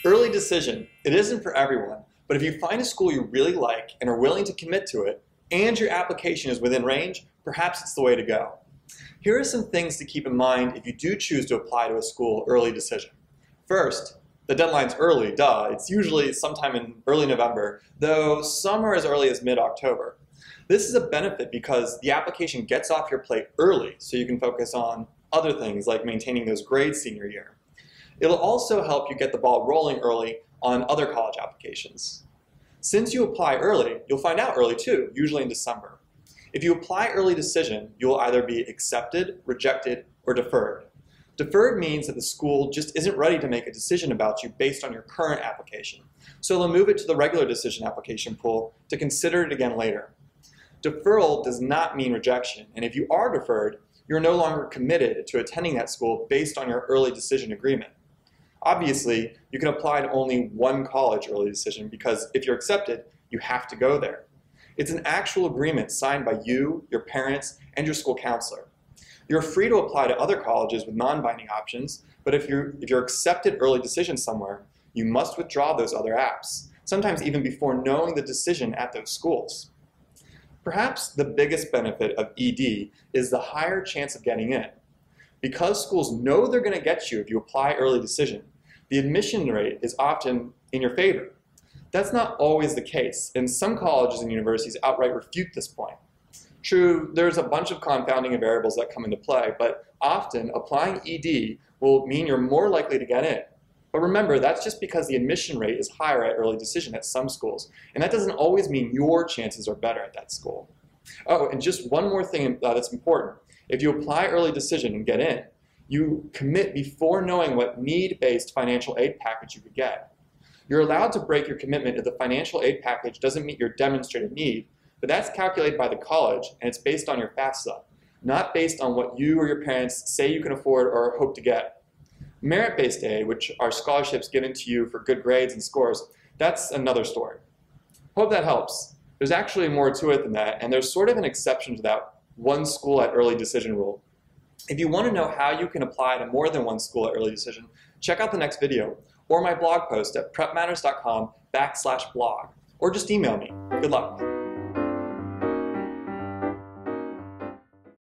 Early decision. It isn't for everyone, but if you find a school you really like and are willing to commit to it, and your application is within range, perhaps it's the way to go. Here are some things to keep in mind if you do choose to apply to a school early decision. First, the deadline's early, duh. It's usually sometime in early November, though some are as early as mid-October. This is a benefit because the application gets off your plate early, so you can focus on other things like maintaining those grades senior year. It'll also help you get the ball rolling early on other college applications. Since you apply early, you'll find out early too, usually in December. If you apply early decision, you will either be accepted, rejected, or deferred. Deferred means that the school just isn't ready to make a decision about you based on your current application, so they'll move it to the regular decision application pool to consider it again later. Deferral does not mean rejection, and if you are deferred, you're no longer committed to attending that school based on your early decision agreement. Obviously, you can apply to only one college early decision because if you're accepted, you have to go there. It's an actual agreement signed by you, your parents, and your school counselor. You're free to apply to other colleges with non-binding options, but if you're accepted early decision somewhere, you must withdraw those other apps, sometimes even before knowing the decision at those schools. Perhaps the biggest benefit of ED is the higher chance of getting in. Because schools know they're going to get you if you apply early decision, the admission rate is often in your favor. That's not always the case, and some colleges and universities outright refute this point. True, there's a bunch of confounding variables that come into play, but often applying ED will mean you're more likely to get in. But remember, that's just because the admission rate is higher at early decision at some schools, and that doesn't always mean your chances are better at that school. Oh, and just one more thing that's important. If you apply early decision and get in, you commit before knowing what need-based financial aid package you could get. You're allowed to break your commitment if the financial aid package doesn't meet your demonstrated need, but that's calculated by the college and it's based on your FAFSA, not based on what you or your parents say you can afford or hope to get. Merit-based aid, which are scholarships given to you for good grades and scores, that's another story. Hope that helps. There's actually more to it than that, and there's sort of an exception to that one school at early decision rule. If you want to know how you can apply to more than one school at early decision, check out the next video or my blog post at prepmatters.com/blog, or just email me. Good luck.